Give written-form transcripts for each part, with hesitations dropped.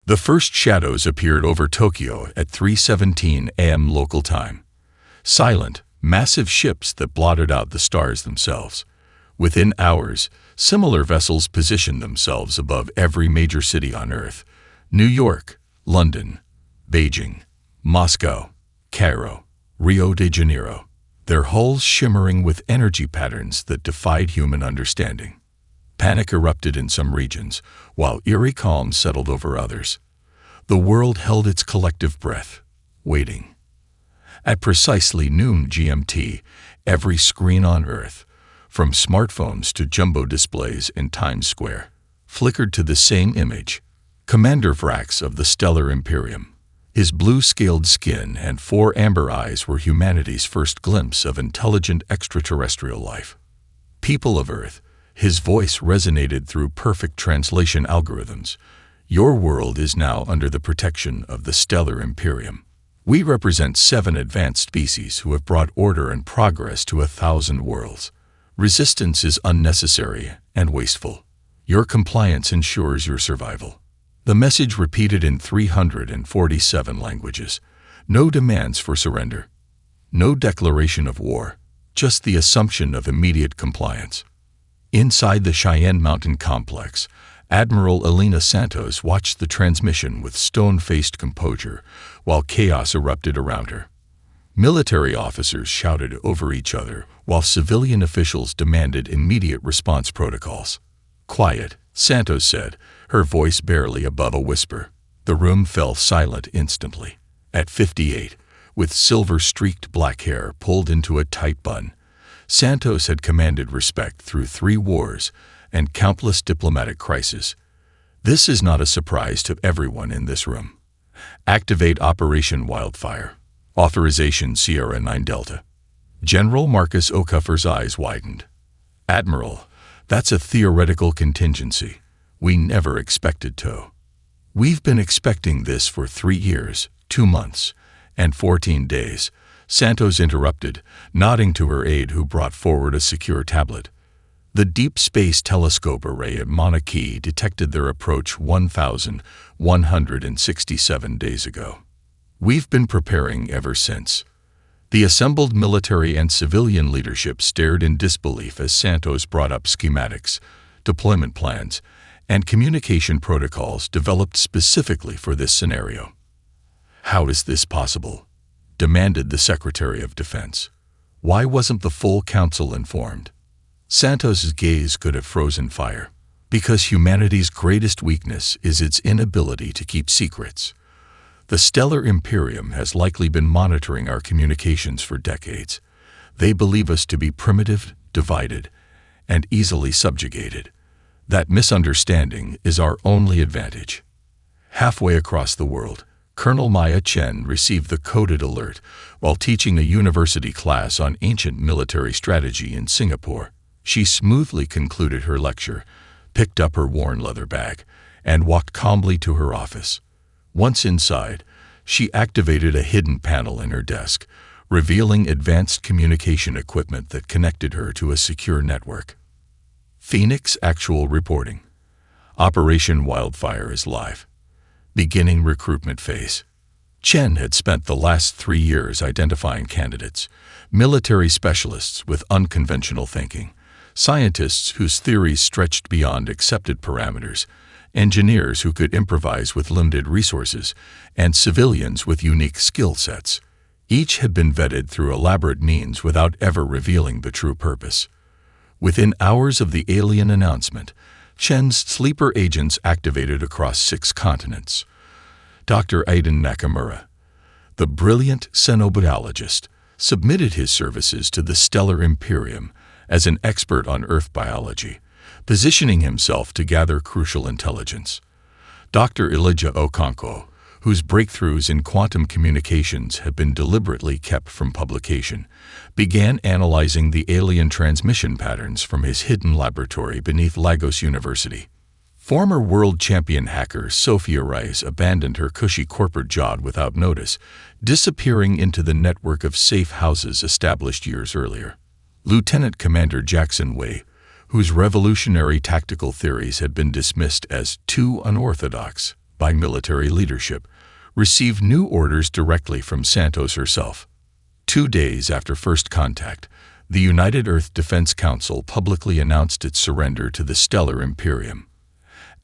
The first shadows appeared over Tokyo at 3:17 a.m. local time. Silent, massive ships that blotted out the stars themselves. Within hours, similar vessels positioned themselves above every major city on Earth: New York, London, Beijing, Moscow, Cairo, Rio de Janeiro, their hulls shimmering with energy patterns that defied human understanding. Panic erupted in some regions, while eerie calm settled over others. The world held its collective breath, waiting. At precisely noon GMT, every screen on Earth, from smartphones to jumbo displays in Times Square, flickered to the same image: Commander Vrax of the Stellar Imperium. His blue-scaled skin and 4 amber eyes were humanity's first glimpse of intelligent extraterrestrial life. People of Earth, his voice resonated through perfect translation algorithms. Your world is now under the protection of the Stellar Imperium. We represent 7 advanced species who have brought order and progress to 1,000 worlds. Resistance is unnecessary and wasteful. Your compliance ensures your survival. The message repeated in 347 languages. No demands for surrender. No declaration of war, just the assumption of immediate compliance. Inside the Cheyenne Mountain complex, Admiral Elena Santos watched the transmission with stone-faced composure while chaos erupted around her. Military officers shouted over each other while civilian officials demanded immediate response protocols. "Quiet," Santos said, her voice barely above a whisper. The room fell silent instantly. At 58, with silver-streaked black hair pulled into a tight bun, Santos had commanded respect through 3 wars and countless diplomatic crises. This is not a surprise to everyone in this room. Activate Operation Wildfire. Authorization Sierra 9 Delta. General Marcus O'Cuffer's eyes widened. "Admiral, that's a theoretical contingency. We never expected to." "We've been expecting this for 3 years, 2 months, and 14 days, Santos interrupted, nodding to her aide who brought forward a secure tablet. The Deep Space Telescope Array at Mauna Kea detected their approach 1,167 days ago. We've been preparing ever since. The assembled military and civilian leadership stared in disbelief as Santos brought up schematics, deployment plans, and communication protocols developed specifically for this scenario. "How is this possible?" demanded the Secretary of Defense. "Why wasn't the full council informed?" Santos's gaze could have frozen fire. "Because humanity's greatest weakness is its inability to keep secrets. The Stellar Imperium has likely been monitoring our communications for decades. They believe us to be primitive, divided, and easily subjugated. That misunderstanding is our only advantage." Halfway across the world, Colonel Maya Chen received the coded alert while teaching a university class on ancient military strategy in Singapore. She smoothly concluded her lecture, picked up her worn leather bag, and walked calmly to her office. Once inside, she activated a hidden panel in her desk, revealing advanced communication equipment that connected her to a secure network. Phoenix Actual Reporting. Operation Wildfire is live. Beginning recruitment phase. Chen had spent the last 3 years identifying candidates, military specialists with unconventional thinking, scientists whose theories stretched beyond accepted parameters, engineers who could improvise with limited resources, and civilians with unique skill sets. Each had been vetted through elaborate means without ever revealing the true purpose. Within hours of the alien announcement, Chen's sleeper agents activated across 6 continents. Dr. Aiden Nakamura, the brilliant xenobiologist, submitted his services to the Stellar Imperium as an expert on Earth biology, positioning himself to gather crucial intelligence. Dr. Elijah Okonkwo, whose breakthroughs in quantum communications have been deliberately kept from publication, began analyzing the alien transmission patterns from his hidden laboratory beneath Lagos University. Former world champion hacker Sophia Rice abandoned her cushy corporate job without notice, disappearing into the network of safe houses established years earlier. Lieutenant Commander Jackson Wei, whose revolutionary tactical theories had been dismissed as too unorthodox, by military leadership, received new orders directly from Santos herself. 2 days after first contact, the United Earth Defense Council publicly announced its surrender to the Stellar Imperium.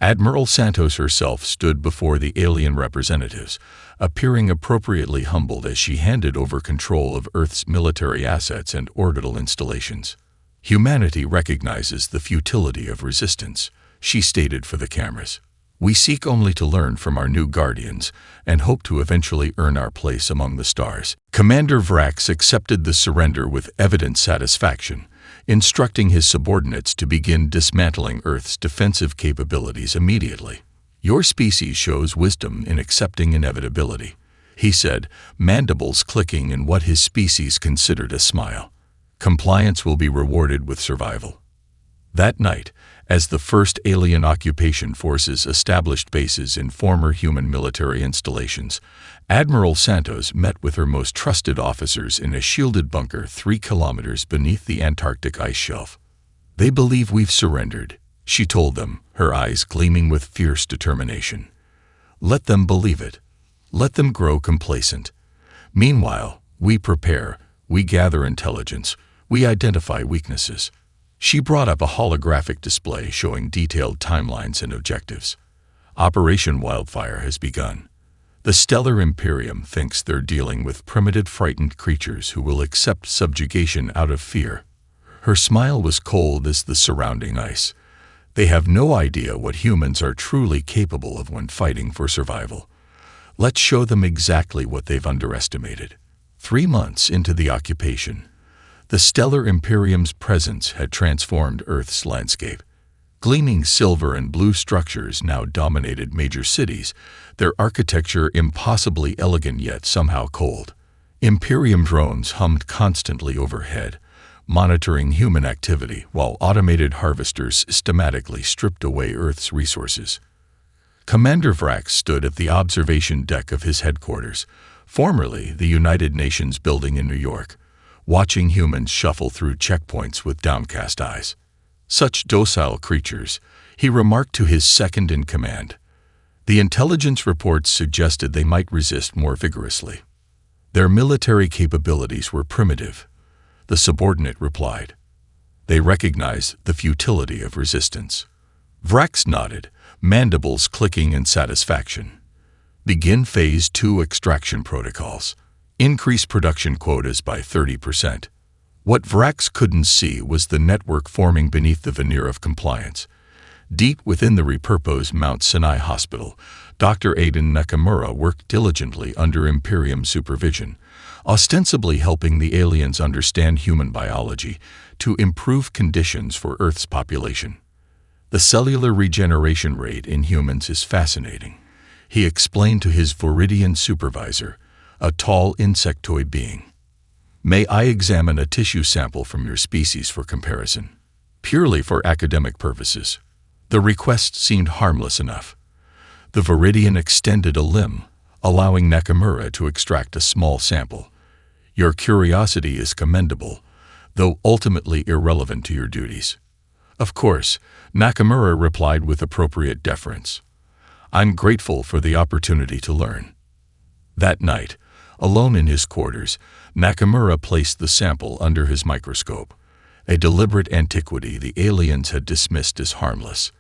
Admiral Santos herself stood before the alien representatives, appearing appropriately humbled as she handed over control of Earth's military assets and orbital installations. "Humanity recognizes the futility of resistance," she stated for the cameras. "We seek only to learn from our new guardians and hope to eventually earn our place among the stars." Commander Vrax accepted the surrender with evident satisfaction, instructing his subordinates to begin dismantling Earth's defensive capabilities immediately. "Your species shows wisdom in accepting inevitability," he said, mandibles clicking in what his species considered a smile. "Compliance will be rewarded with survival." That night, as the first alien occupation forces established bases in former human military installations, Admiral Santos met with her most trusted officers in a shielded bunker 3 kilometers beneath the Antarctic ice shelf. "They believe we've surrendered," she told them, her eyes gleaming with fierce determination. "Let them believe it. Let them grow complacent. Meanwhile, we prepare, we gather intelligence, we identify weaknesses." She brought up a holographic display showing detailed timelines and objectives. "Operation Wildfire has begun. The Stellar Imperium thinks they're dealing with primitive, frightened creatures who will accept subjugation out of fear." Her smile was cold as the surrounding ice. "They have no idea what humans are truly capable of when fighting for survival. Let's show them exactly what they've underestimated." 3 months into the occupation, the Stellar Imperium's presence had transformed Earth's landscape. Gleaming silver and blue structures now dominated major cities, their architecture impossibly elegant yet somehow cold. Imperium drones hummed constantly overhead, monitoring human activity while automated harvesters systematically stripped away Earth's resources. Commander Vrax stood at the observation deck of his headquarters, formerly the United Nations building in New York, watching humans shuffle through checkpoints with downcast eyes. "Such docile creatures," he remarked to his second-in-command. The intelligence reports suggested they might resist more vigorously. "Their military capabilities were primitive," the subordinate replied. "They recognize the futility of resistance." Vrax nodded, mandibles clicking in satisfaction. "Begin Phase 2 extraction protocols. Increase production quotas by 30%. What Vrax couldn't see was the network forming beneath the veneer of compliance. Deep within the repurposed Mount Sinai Hospital, Dr. Aidan Nakamura worked diligently under Imperium supervision, ostensibly helping the aliens understand human biology to improve conditions for Earth's population. "The cellular regeneration rate in humans is fascinating," he explained to his Viridian supervisor, a tall insectoid being. "May I examine a tissue sample from your species for comparison?" Purely for academic purposes. The request seemed harmless enough. The Viridian extended a limb, allowing Nakamura to extract a small sample. "Your curiosity is commendable, though ultimately irrelevant to your duties." "Of course," Nakamura replied with appropriate deference. "I'm grateful for the opportunity to learn." That night, alone in his quarters, Nakamura placed the sample under his microscope, a deliberate antiquity the aliens had dismissed as harmless.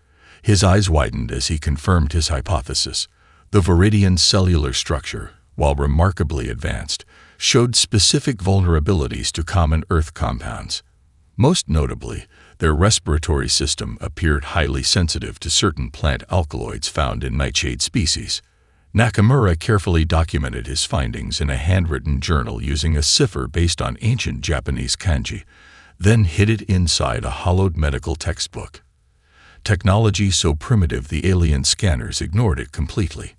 His eyes widened as he confirmed his hypothesis. The Viridian cellular structure, while remarkably advanced, showed specific vulnerabilities to common Earth compounds. Most notably, their respiratory system appeared highly sensitive to certain plant alkaloids found in nightshade species. Nakamura carefully documented his findings in a handwritten journal using a cipher based on ancient Japanese kanji, then hid it inside a hollowed medical textbook. Technology so primitive the alien scanners ignored it completely.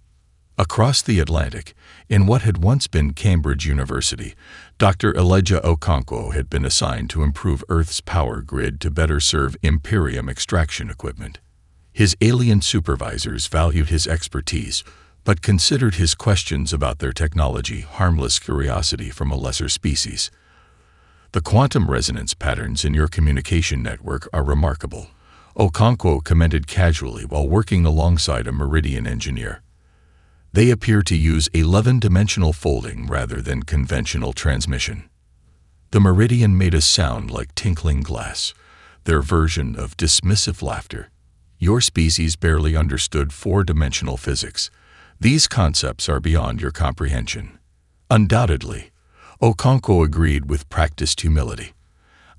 Across the Atlantic, in what had once been Cambridge University, Dr. Elijah Okonkwo had been assigned to improve Earth's power grid to better serve Imperium extraction equipment. His alien supervisors valued his expertise, but considered his questions about their technology harmless curiosity from a lesser species. "The quantum resonance patterns in your communication network are remarkable," Okonkwo commented casually while working alongside a Meridian engineer. They appear to use 11-dimensional folding rather than conventional transmission. The meridian made a sound like tinkling glass, their version of dismissive laughter. Your species barely understood 4-dimensional physics. These concepts are beyond your comprehension. Undoubtedly, Okonkwo agreed with practiced humility.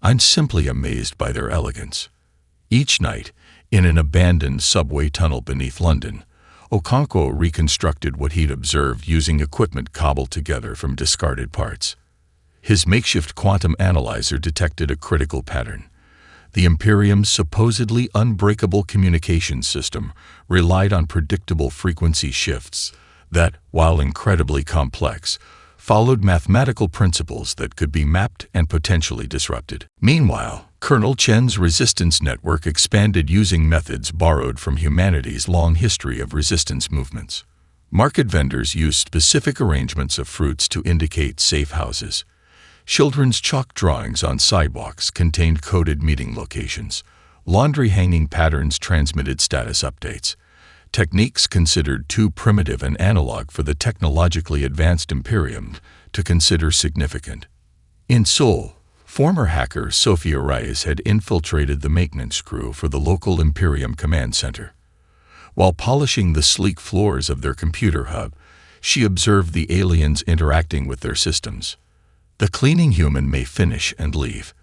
I'm simply amazed by their elegance. Each night, in an abandoned subway tunnel beneath London, Okonkwo reconstructed what he'd observed using equipment cobbled together from discarded parts. His makeshift quantum analyzer detected a critical pattern. The Imperium's supposedly unbreakable communications system relied on predictable frequency shifts that, while incredibly complex, followed mathematical principles that could be mapped and potentially disrupted. Meanwhile, Colonel Chen's resistance network expanded using methods borrowed from humanity's long history of resistance movements. Market vendors used specific arrangements of fruits to indicate safe houses. Children's chalk drawings on sidewalks contained coded meeting locations. Laundry hanging patterns transmitted status updates. Techniques considered too primitive and analog for the technologically advanced Imperium to consider significant. In Seoul, former hacker Sophia Reyes had infiltrated the maintenance crew for the local Imperium command center. While polishing the sleek floors of their computer hub, she observed the aliens interacting with their systems. The cleaning human may finish and leave.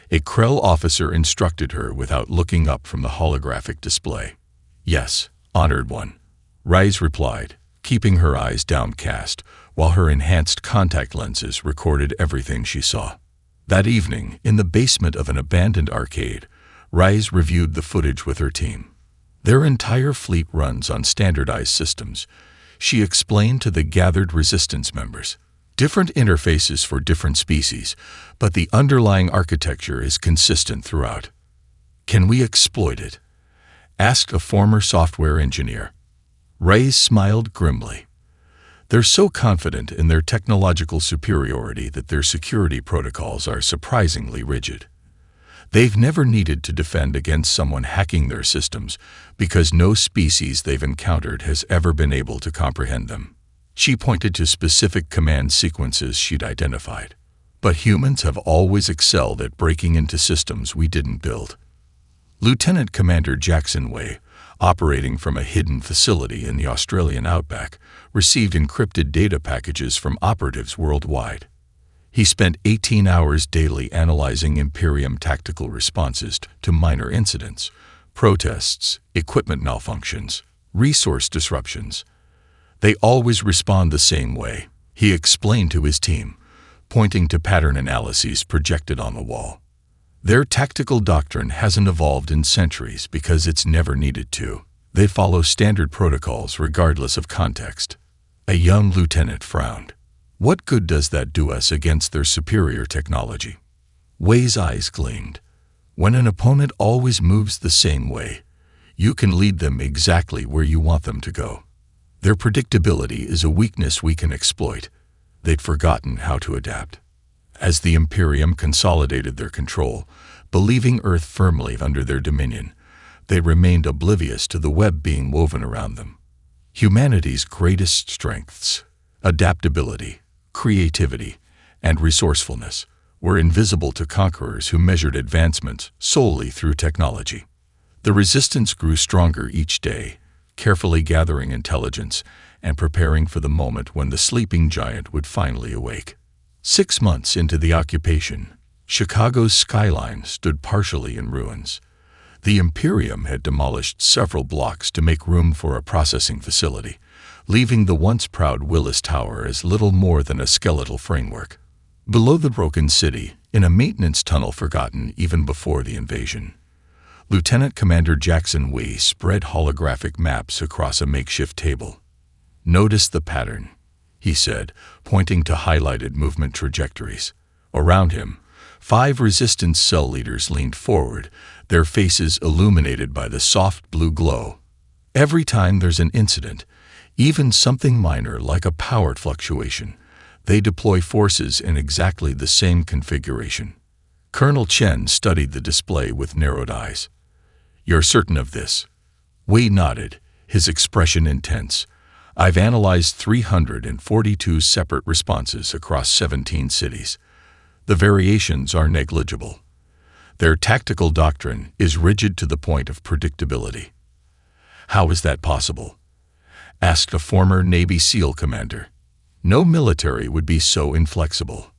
A Krell officer instructed her without looking up from the holographic display. Yes, honored one, Reyes replied, keeping her eyes downcast, while her enhanced contact lenses recorded everything she saw. That evening, in the basement of an abandoned arcade, Reyes reviewed the footage with her team. Their entire fleet runs on standardized systems, she explained to the gathered resistance members. Different interfaces for different species, but the underlying architecture is consistent throughout. Can we exploit it? Asked a former software engineer. Reyes smiled grimly. They're so confident in their technological superiority that their security protocols are surprisingly rigid. They've never needed to defend against someone hacking their systems because no species they've encountered has ever been able to comprehend them. She pointed to specific command sequences she'd identified. But humans have always excelled at breaking into systems we didn't build. Lieutenant Commander Jackson Wei, operating from a hidden facility in the Australian outback, received encrypted data packages from operatives worldwide. He spent 18 hours daily analyzing Imperium tactical responses to minor incidents, protests, equipment malfunctions, resource disruptions. They always respond the same way, he explained to his team, pointing to pattern analyses projected on the wall. Their tactical doctrine hasn't evolved in centuries because it's never needed to. They follow standard protocols regardless of context. A young lieutenant frowned. What good does that do us against their superior technology? Wei's eyes gleamed. When an opponent always moves the same way, you can lead them exactly where you want them to go. Their predictability is a weakness we can exploit. They'd forgotten how to adapt. As the Imperium consolidated their control, believing Earth firmly under their dominion, they remained oblivious to the web being woven around them. Humanity's greatest strengths, adaptability, creativity, and resourcefulness, were invisible to conquerors who measured advancement solely through technology. The resistance grew stronger each day, carefully gathering intelligence and preparing for the moment when the sleeping giant would finally awake. 6 months into the occupation, Chicago's skyline stood partially in ruins. The Imperium had demolished several blocks to make room for a processing facility, leaving the once proud Willis Tower as little more than a skeletal framework. Below the broken city, in a maintenance tunnel forgotten even before the invasion, Lieutenant Commander Jackson Wei spread holographic maps across a makeshift table. Notice the pattern, he said, pointing to highlighted movement trajectories. Around him, 5 resistance cell leaders leaned forward, their faces illuminated by the soft blue glow. Every time there's an incident, even something minor like a power fluctuation, they deploy forces in exactly the same configuration. Colonel Chen studied the display with narrowed eyes. You're certain of this? Wei nodded, his expression intense. I've analyzed 342 separate responses across 17 cities. The variations are negligible. Their tactical doctrine is rigid to the point of predictability. How is that possible? Asked a former Navy SEAL commander. No military would be so inflexible.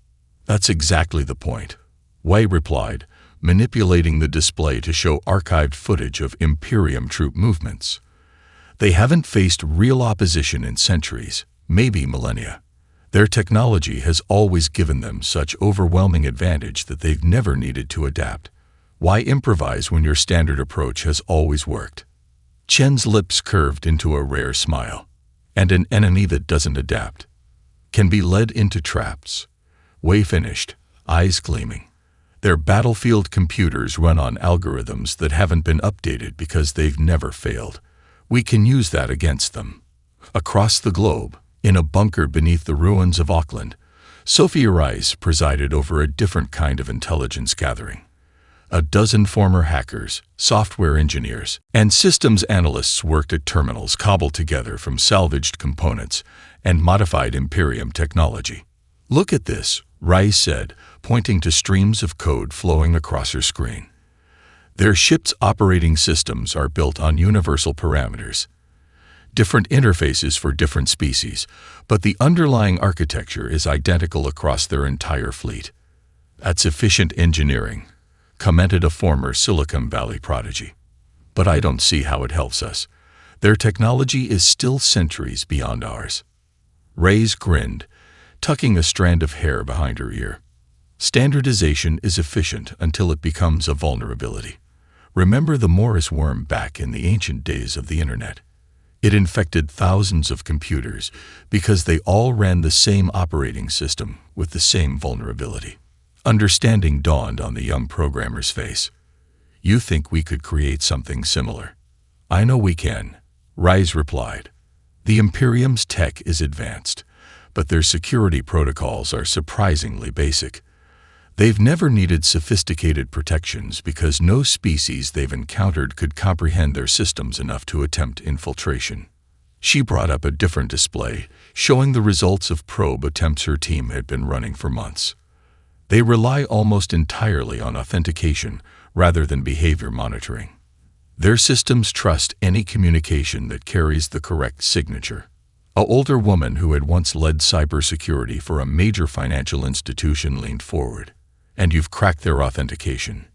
That's exactly the point, Wei replied, manipulating the display to show archived footage of Imperium troop movements. They haven't faced real opposition in centuries, maybe millennia. Their technology has always given them such overwhelming advantage that they've never needed to adapt. Why improvise when your standard approach has always worked? Chen's lips curved into a rare smile. And an enemy that doesn't adapt can be led into traps. Wei finished, eyes gleaming. Their battlefield computers run on algorithms that haven't been updated because they've never failed. We can use that against them. Across the globe, in a bunker beneath the ruins of Auckland, Sophia Rice presided over a different kind of intelligence gathering. A dozen former hackers, software engineers, and systems analysts worked at terminals cobbled together from salvaged components and modified Imperium technology. Look at this, Rice said, pointing to streams of code flowing across her screen. Their ship's operating systems are built on universal parameters. Different interfaces for different species, but the underlying architecture is identical across their entire fleet. That's efficient engineering, commented a former Silicon Valley prodigy. But I don't see how it helps us. Their technology is still centuries beyond ours. Reyes grinned, tucking a strand of hair behind her ear. Standardization is efficient until it becomes a vulnerability. Remember the Morris worm back in the ancient days of the Internet? It infected thousands of computers because they all ran the same operating system with the same vulnerability. Understanding dawned on the young programmer's face. You think we could create something similar? I know we can, Rise replied. The Imperium's tech is advanced, but their security protocols are surprisingly basic. They've never needed sophisticated protections because no species they've encountered could comprehend their systems enough to attempt infiltration. She brought up a different display, showing the results of probe attempts her team had been running for months. They rely almost entirely on authentication rather than behavior monitoring. Their systems trust any communication that carries the correct signature. An older woman who had once led cybersecurity for a major financial institution leaned forward. And you've cracked their authentication?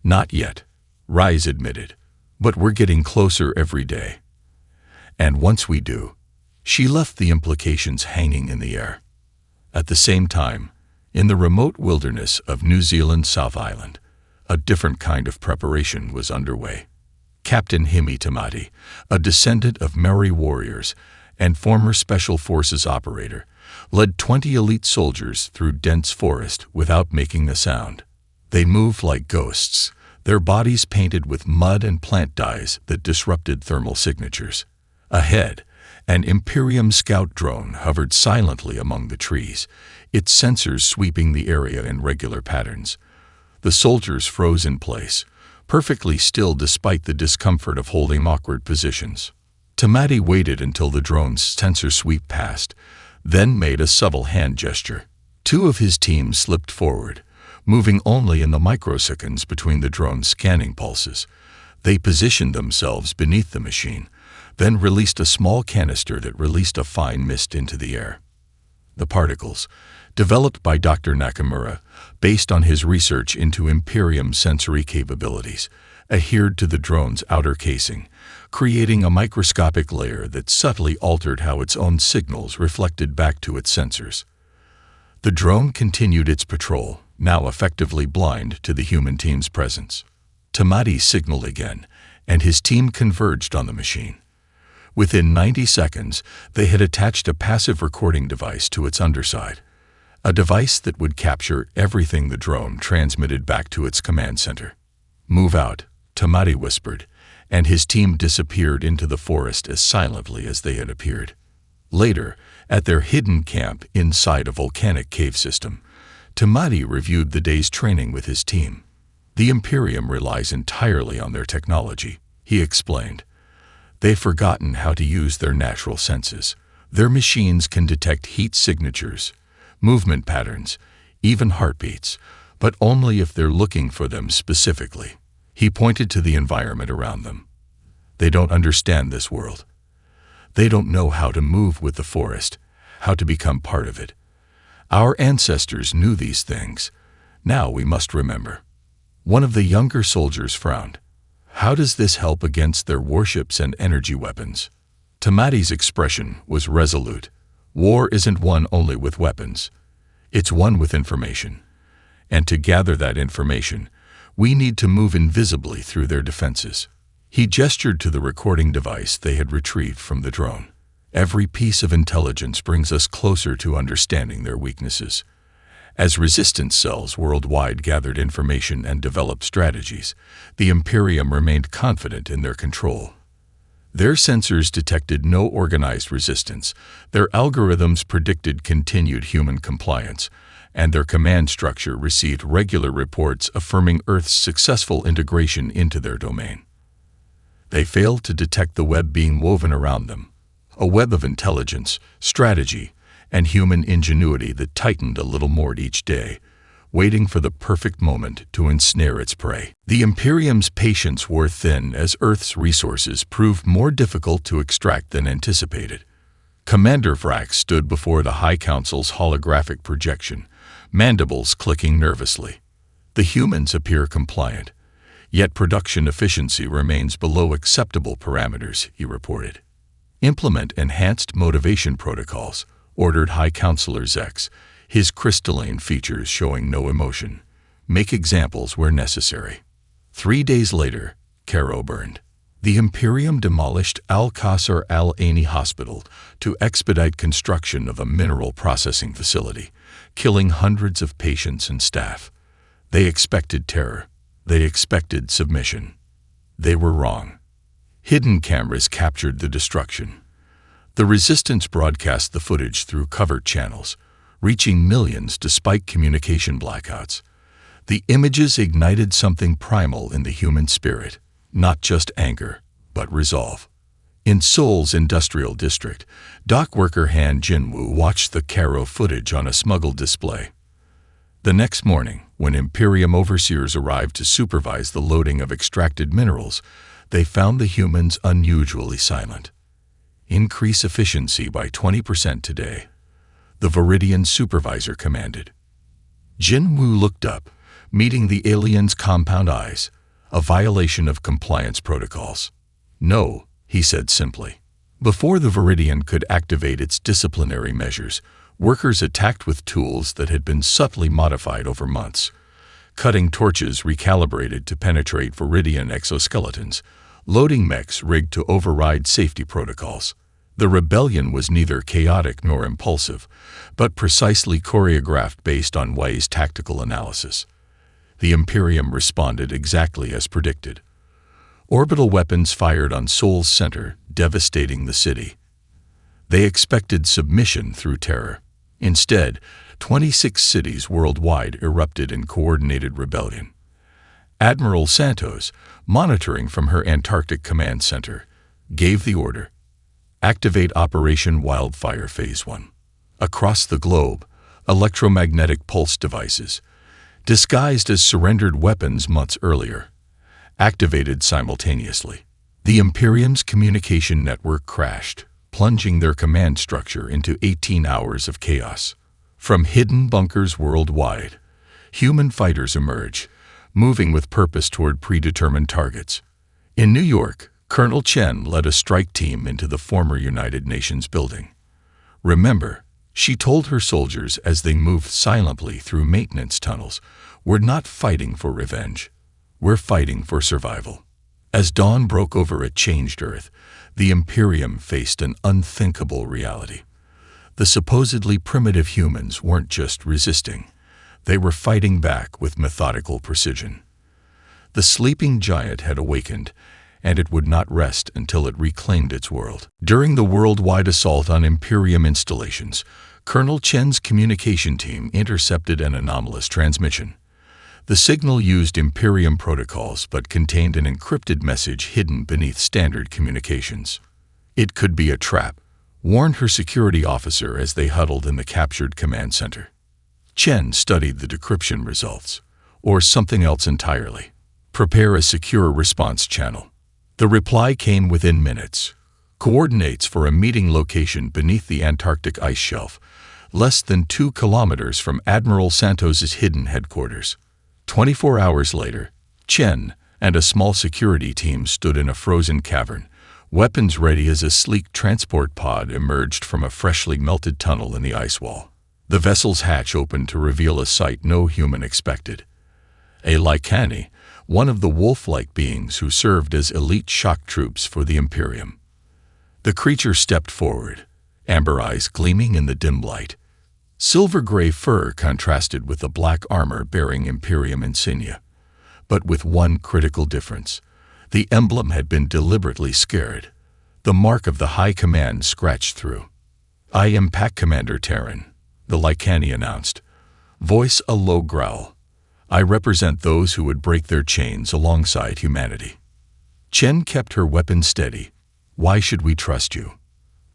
Not yet, Rise admitted, but we're getting closer every day. And once we do, she left the implications hanging in the air. At the same time, in the remote wilderness of New Zealand's South Island, a different kind of preparation was underway. Captain Himi Tamati, a descendant of Maori warriors and former Special Forces operator, led 20 elite soldiers through dense forest without making a sound. They moved like ghosts, their bodies painted with mud and plant dyes that disrupted thermal signatures. Ahead, an Imperium scout drone hovered silently among the trees, its sensors sweeping the area in regular patterns. The soldiers froze in place, perfectly still despite the discomfort of holding awkward positions. Tamati waited until the drone's sensor sweep passed, then made a subtle hand gesture. Two of his team slipped forward, moving only in the microseconds between the drone's scanning pulses. They positioned themselves beneath the machine, then released a small canister that released a fine mist into the air. The particles, developed by Dr. Nakamura, based on his research into Imperium sensory capabilities, adhered to the drone's outer casing, creating a microscopic layer that subtly altered how its own signals reflected back to its sensors. The drone continued its patrol, now effectively blind to the human team's presence. Tamati signaled again, and his team converged on the machine. Within 90 seconds, they had attached a passive recording device to its underside, a device that would capture everything the drone transmitted back to its command center. "Move out," Tamati whispered, and his team disappeared into the forest as silently as they had appeared. Later, at their hidden camp inside a volcanic cave system, Tamati reviewed the day's training with his team. "The Imperium relies entirely on their technology," he explained. "They've forgotten how to use their natural senses. Their machines can detect heat signatures, movement patterns, even heartbeats, but only if they're looking for them specifically. He pointed to the environment around them. They don't understand this world. They don't know how to move with the forest, how to become part of it. Our ancestors knew these things. Now we must remember. One of the younger soldiers frowned. How does this help against their warships and energy weapons? Tamati's expression was resolute. War isn't won only with weapons. It's won with information. And to gather that information, we need to move invisibly through their defenses. He gestured to the recording device they had retrieved from the drone. Every piece of intelligence brings us closer to understanding their weaknesses. As resistance cells worldwide gathered information and developed strategies, the Imperium remained confident in their control. Their sensors detected no organized resistance, their algorithms predicted continued human compliance, and their command structure received regular reports affirming Earth's successful integration into their domain. They failed to detect the web being woven around them, a web of intelligence, strategy, and human ingenuity that tightened a little more each day, waiting for the perfect moment to ensnare its prey. The Imperium's patience wore thin as Earth's resources proved more difficult to extract than anticipated. Commander Vrax stood before the High Council's holographic projection, mandibles clicking nervously. The humans appear compliant, yet production efficiency remains below acceptable parameters, he reported. Implement enhanced motivation protocols, ordered High Counselor Zex, his crystalline features showing no emotion. Make examples where necessary. 3 days later, Cairo burned. The Imperium demolished Al-Qasr Al-Aini Hospital to expedite construction of a mineral processing facility, killing hundreds of patients and staff. They expected terror. They expected submission. They were wrong. Hidden cameras captured the destruction. The resistance broadcast the footage through covert channels, reaching millions despite communication blackouts. The images ignited something primal in the human spirit, not just anger, but resolve. In Seoul's industrial district, dock worker Han Jinwoo watched the Cairo footage on a smuggled display. The next morning, when Imperium overseers arrived to supervise the loading of extracted minerals, they found the humans unusually silent. Increase efficiency by 20% today, the Viridian supervisor commanded. Jinwoo looked up, meeting the alien's compound eyes, a violation of compliance protocols. No, he said simply. Before the Viridian could activate its disciplinary measures, workers attacked with tools that had been subtly modified over months. Cutting torches recalibrated to penetrate Viridian exoskeletons, loading mechs rigged to override safety protocols. The rebellion was neither chaotic nor impulsive, but precisely choreographed based on Wei's tactical analysis. The Imperium responded exactly as predicted. Orbital weapons fired on Seoul's center, devastating the city. They expected submission through terror. Instead, 26 cities worldwide erupted in coordinated rebellion. Admiral Santos, monitoring from her Antarctic command center, gave the order: activate Operation Wildfire Phase 1. Across the globe, electromagnetic pulse devices, disguised as surrendered weapons months earlier, activated simultaneously. The Imperium's communication network crashed, plunging their command structure into 18 hours of chaos. From hidden bunkers worldwide, human fighters emerge, moving with purpose toward predetermined targets. In New York, Colonel Chen led a strike team into the former United Nations building. Remember, she told her soldiers as they moved silently through maintenance tunnels, we're not fighting for revenge. We're fighting for survival. As dawn broke over a changed Earth, the Imperium faced an unthinkable reality. The supposedly primitive humans weren't just resisting. They were fighting back with methodical precision. The sleeping giant had awakened, and it would not rest until it reclaimed its world. During the worldwide assault on Imperium installations, Colonel Chen's communication team intercepted an anomalous transmission. The signal used Imperium protocols but contained an encrypted message hidden beneath standard communications. It could be a trap, warned her security officer as they huddled in the captured command center. Chen studied the decryption results, or something else entirely. Prepare a secure response channel. The reply came within minutes. Coordinates for a meeting location beneath the Antarctic ice shelf, less than 2 kilometers from Admiral Santos's hidden headquarters. 24 hours later, Chen and a small security team stood in a frozen cavern, weapons ready as a sleek transport pod emerged from a freshly melted tunnel in the ice wall. The vessel's hatch opened to reveal a sight no human expected. A Lycani, one of the wolf-like beings who served as elite shock troops for the Imperium. The creature stepped forward, amber eyes gleaming in the dim light. Silver-gray fur contrasted with the black armor bearing Imperium insignia, but with one critical difference. The emblem had been deliberately scared, the mark of the High Command scratched through. "I am Pack Commander Terran," the Lycani announced, voice a low growl. "I represent those who would break their chains alongside humanity." Chen kept her weapon steady. "Why should we trust you?"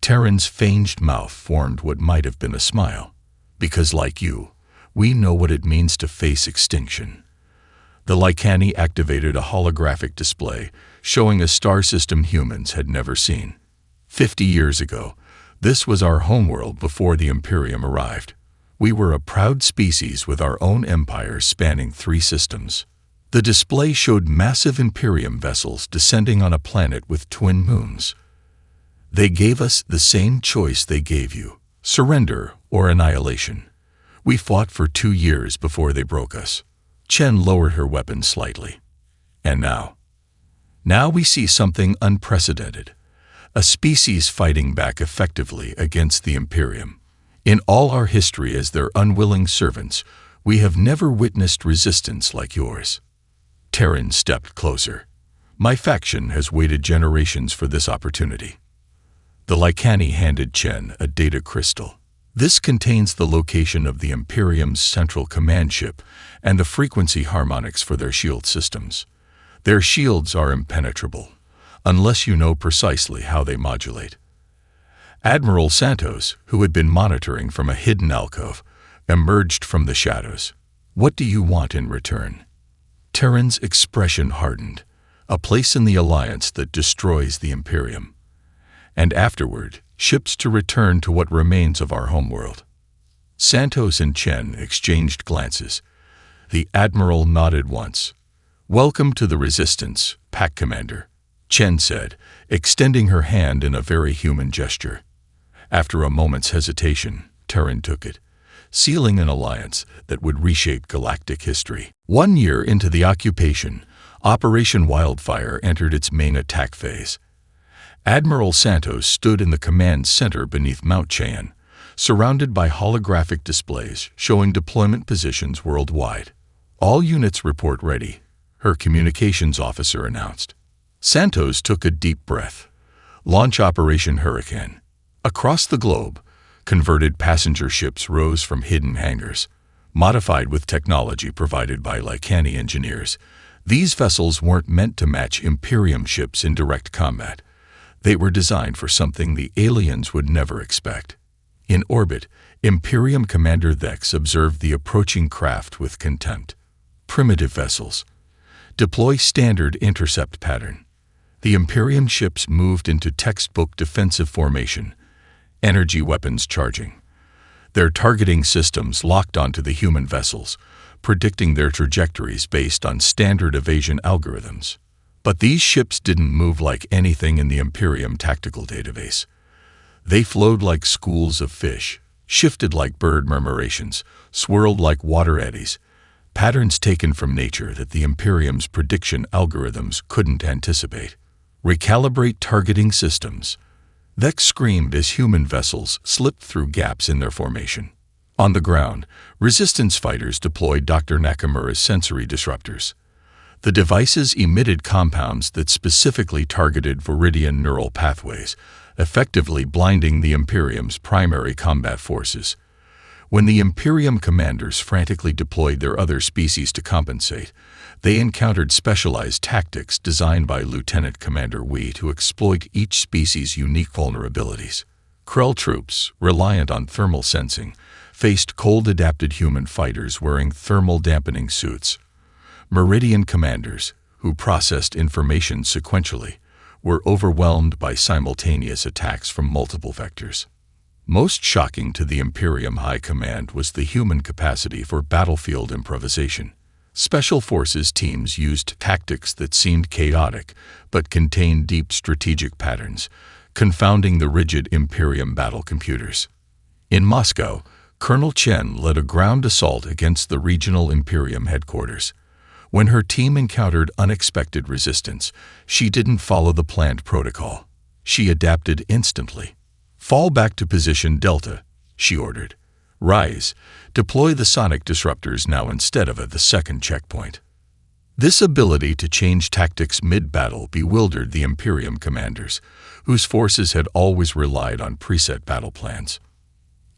Terran's fanged mouth formed what might have been a smile. "Because like you, we know what it means to face extinction." The Lycani activated a holographic display, showing a star system humans had never seen. 50 years ago, this was our homeworld before the Imperium arrived. We were a proud species with our own empire spanning 3 systems. The display showed massive Imperium vessels descending on a planet with twin moons. "They gave us the same choice they gave you, surrender or annihilation. We fought for 2 years before they broke us." Chen lowered her weapon slightly. "And now? Now we see something unprecedented. A species fighting back effectively against the Imperium. In all our history as their unwilling servants, we have never witnessed resistance like yours." Terran stepped closer. "My faction has waited generations for this opportunity." The Lycani handed Chen a data crystal. "This contains the location of the Imperium's central command ship and the frequency harmonics for their shield systems. Their shields are impenetrable, unless you know precisely how they modulate." Admiral Santos, who had been monitoring from a hidden alcove, emerged from the shadows. "What do you want in return?" Terran's expression hardened. "A place in the alliance that destroys the Imperium. And afterward, ships to return to what remains of our homeworld." Santos and Chen exchanged glances. The Admiral nodded once. "Welcome to the Resistance, Pack Commander," Chen said, extending her hand in a very human gesture. After a moment's hesitation, Terran took it, sealing an alliance that would reshape galactic history. 1 year into the occupation, Operation Wildfire entered its main attack phase. Admiral Santos stood in the command center beneath Mount Cheyenne, surrounded by holographic displays showing deployment positions worldwide. "All units report ready," her communications officer announced. Santos took a deep breath. "Launch Operation Hurricane." Across the globe, converted passenger ships rose from hidden hangars. Modified with technology provided by Lycani engineers, these vessels weren't meant to match Imperium ships in direct combat. They were designed for something the aliens would never expect. In orbit, Imperium Commander Thex observed the approaching craft with contempt. "Primitive vessels. Deploy standard intercept pattern." The Imperium ships moved into textbook defensive formation, energy weapons charging. Their targeting systems locked onto the human vessels, predicting their trajectories based on standard evasion algorithms. But these ships didn't move like anything in the Imperium tactical database. They flowed like schools of fish, shifted like bird murmurations, swirled like water eddies, patterns taken from nature that the Imperium's prediction algorithms couldn't anticipate. "Recalibrate targeting systems." Vex screamed as human vessels slipped through gaps in their formation. On the ground, resistance fighters deployed Dr. Nakamura's sensory disruptors. The devices emitted compounds that specifically targeted Viridian neural pathways, effectively blinding the Imperium's primary combat forces. When the Imperium commanders frantically deployed their other species to compensate, they encountered specialized tactics designed by Lieutenant Commander Wee to exploit each species' unique vulnerabilities. Krell troops, reliant on thermal sensing, faced cold-adapted human fighters wearing thermal-dampening suits. Meridian commanders, who processed information sequentially, were overwhelmed by simultaneous attacks from multiple vectors. Most shocking to the Imperium High Command was the human capacity for battlefield improvisation. Special forces teams used tactics that seemed chaotic but contained deep strategic patterns, confounding the rigid Imperium battle computers. In Moscow, Colonel Chen led a ground assault against the regional Imperium headquarters. When her team encountered unexpected resistance, she didn't follow the planned protocol. She adapted instantly. "Fall back to position Delta," she ordered. "Rise, deploy the sonic disruptors now instead of at the second checkpoint." This ability to change tactics mid-battle bewildered the Imperium commanders, whose forces had always relied on preset battle plans.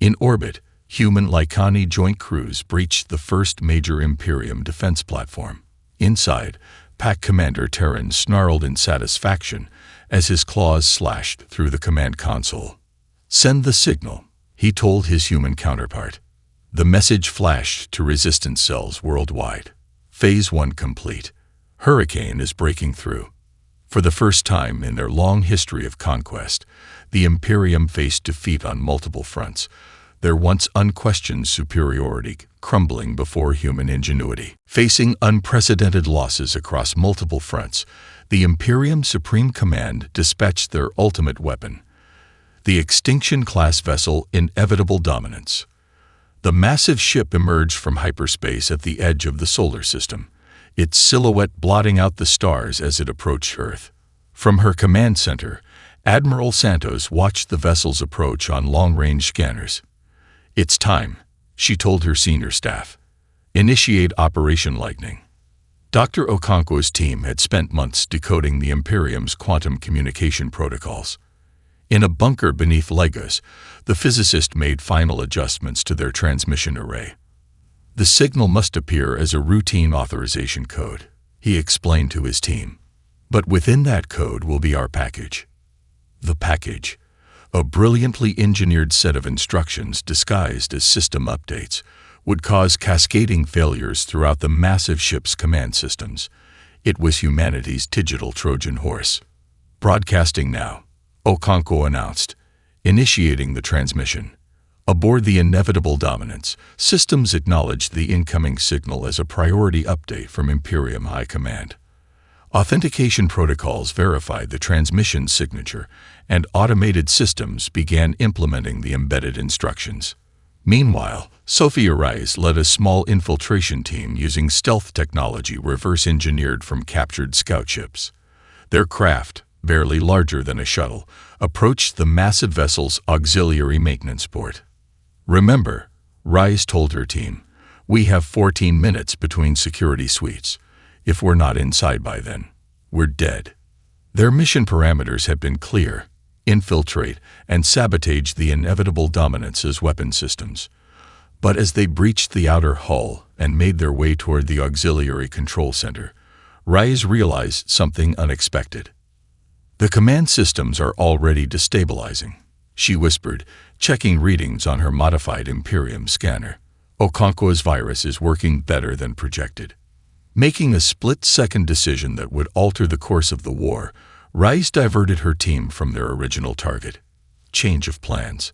In orbit, human Lycani joint crews breached the first major Imperium defense platform. Inside, Pack Commander Terran snarled in satisfaction as his claws slashed through the command console. "Send the signal," he told his human counterpart. The message flashed to resistance cells worldwide. Phase 1 complete. Hurricane is breaking through. For the first time in their long history of conquest, the Imperium faced defeat on multiple fronts, their once unquestioned superiority crumbling before human ingenuity. Facing unprecedented losses across multiple fronts, the Imperium Supreme Command dispatched their ultimate weapon, the Extinction-class vessel Inevitable Dominance. The massive ship emerged from hyperspace at the edge of the solar system, its silhouette blotting out the stars as it approached Earth. From her command center, Admiral Santos watched the vessel's approach on long-range scanners. "It's time," she told her senior staff. "Initiate Operation Lightning." Dr. Okonkwo's team had spent months decoding the Imperium's quantum communication protocols. In a bunker beneath Lagos, the physicist made final adjustments to their transmission array. "The signal must appear as a routine authorization code," he explained to his team. "But within that code will be our package." The package, a brilliantly engineered set of instructions disguised as system updates, would cause cascading failures throughout the massive ship's command systems. It was humanity's digital Trojan horse. "Broadcasting now," Okonkwo announced, initiating the transmission. Aboard the Inevitable Dominance, systems acknowledged the incoming signal as a priority update from Imperium High Command. Authentication protocols verified the transmission signature, and automated systems began implementing the embedded instructions. Meanwhile, Sophia Rice led a small infiltration team using stealth technology reverse-engineered from captured scout ships. Their craft, barely larger than a shuttle, approached the massive vessel's auxiliary maintenance port. "Remember," Rice told her team, "we have 14 minutes between security sweeps. If we're not inside by then, we're dead." Their mission parameters had been clear: infiltrate and sabotage the Inevitable Dominance's weapon systems. But as they breached the outer hull and made their way toward the auxiliary control center, Rice realized something unexpected. "The command systems are already destabilizing," she whispered, checking readings on her modified Imperium scanner. "Okonkwo's virus is working better than projected." Making a split-second decision that would alter the course of the war, Rice diverted her team from their original target. Change of plans.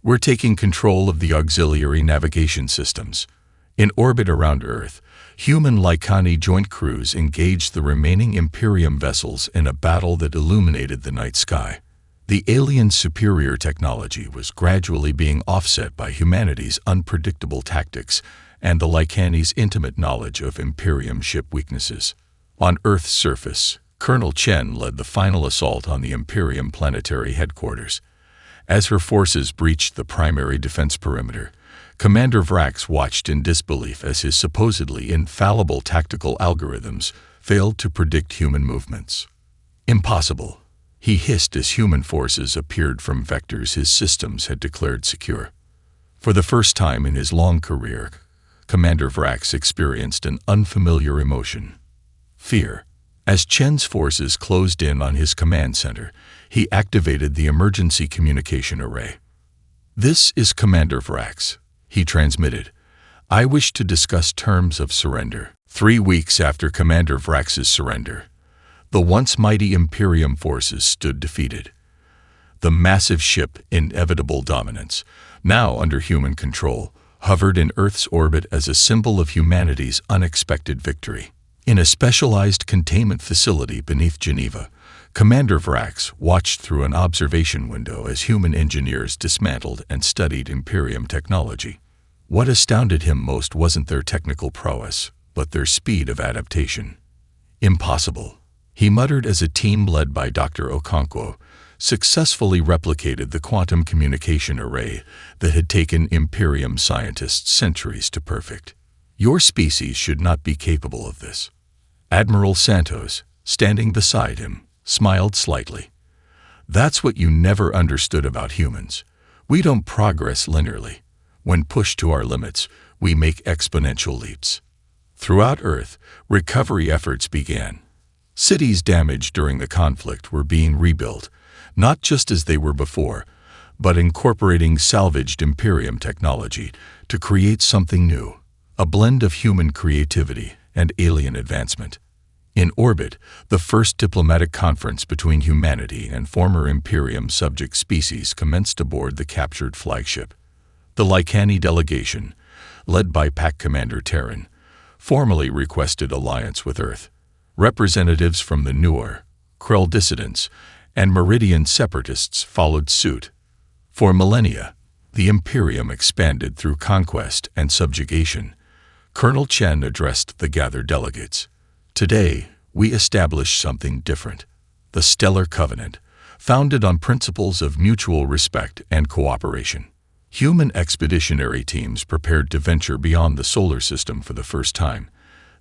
"We're taking control of the auxiliary navigation systems." In orbit around Earth, human Lycani joint crews engaged the remaining Imperium vessels in a battle that illuminated the night sky. The aliens' superior technology was gradually being offset by humanity's unpredictable tactics and the Lycani's intimate knowledge of Imperium ship weaknesses. On Earth's surface, Colonel Chen led the final assault on the Imperium planetary headquarters. As her forces breached the primary defense perimeter, Commander Vrax watched in disbelief as his supposedly infallible tactical algorithms failed to predict human movements. "Impossible," he hissed as human forces appeared from vectors his systems had declared secure. For the first time in his long career, Commander Vrax experienced an unfamiliar emotion: fear. As Chen's forces closed in on his command center, he activated the emergency communication array. "This is Commander Vrax," he transmitted. "I wish to discuss terms of surrender." 3 weeks after Commander Vrax's surrender, the once mighty Imperium forces stood defeated. The massive ship, Inevitable Dominance, now under human control, hovered in Earth's orbit as a symbol of humanity's unexpected victory. In a specialized containment facility beneath Geneva, Commander Vrax watched through an observation window as human engineers dismantled and studied Imperium technology. What astounded him most wasn't their technical prowess, but their speed of adaptation. "Impossible," he muttered as a team led by Dr. Okonkwo successfully replicated the quantum communication array that had taken Imperium scientists centuries to perfect. "Your species should not be capable of this." Admiral Santos, standing beside him, smiled slightly. "That's what you never understood about humans. We don't progress linearly. When pushed to our limits, we make exponential leaps." Throughout Earth, recovery efforts began. Cities damaged during the conflict were being rebuilt, not just as they were before, but incorporating salvaged Imperium technology to create something new, a blend of human creativity and alien advancement. In orbit, the first diplomatic conference between humanity and former Imperium subject species commenced aboard the captured flagship. The Lycani delegation, led by Pack Commander Terran, formally requested alliance with Earth. Representatives from the Noor, Krell dissidents, and Meridian separatists followed suit. For millennia, the Imperium expanded through conquest and subjugation. Colonel Chen addressed the gathered delegates. "Today, we establish something different. The Stellar Covenant, founded on principles of mutual respect and cooperation." Human expeditionary teams prepared to venture beyond the solar system for the first time,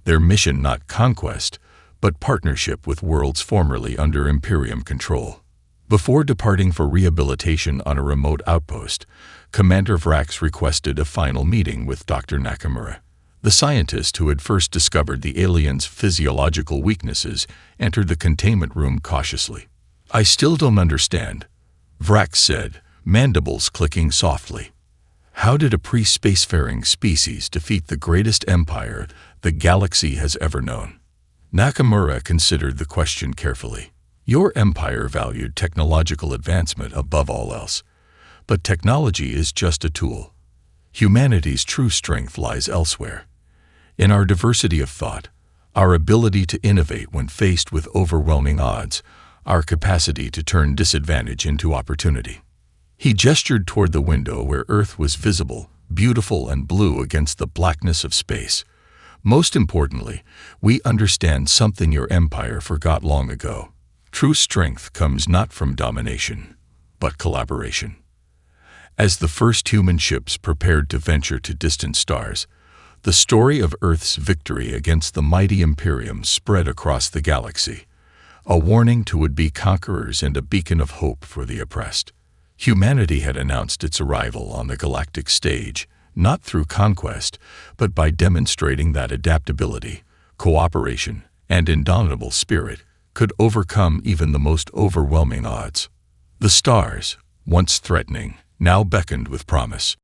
their mission not conquest, but partnership with worlds formerly under Imperium control. Before departing for rehabilitation on a remote outpost, Commander Vrax requested a final meeting with Dr. Nakamura. The scientist who had first discovered the aliens' physiological weaknesses entered the containment room cautiously. "I still don't understand," Vrax said, mandibles clicking softly. "How did a pre-spacefaring species defeat the greatest empire the galaxy has ever known?" Nakamura considered the question carefully. "Your empire valued technological advancement above all else, but technology is just a tool. Humanity's true strength lies elsewhere. In our diversity of thought, our ability to innovate when faced with overwhelming odds, our capacity to turn disadvantage into opportunity." He gestured toward the window where Earth was visible, beautiful and blue against the blackness of space. "Most importantly, we understand something your empire forgot long ago. True strength comes not from domination, but collaboration." As the first human ships prepared to venture to distant stars, the story of Earth's victory against the mighty Imperium spread across the galaxy, a warning to would-be conquerors and a beacon of hope for the oppressed. Humanity had announced its arrival on the galactic stage, not through conquest, but by demonstrating that adaptability, cooperation, and indomitable spirit could overcome even the most overwhelming odds. The stars, once threatening, now beckoned with promise.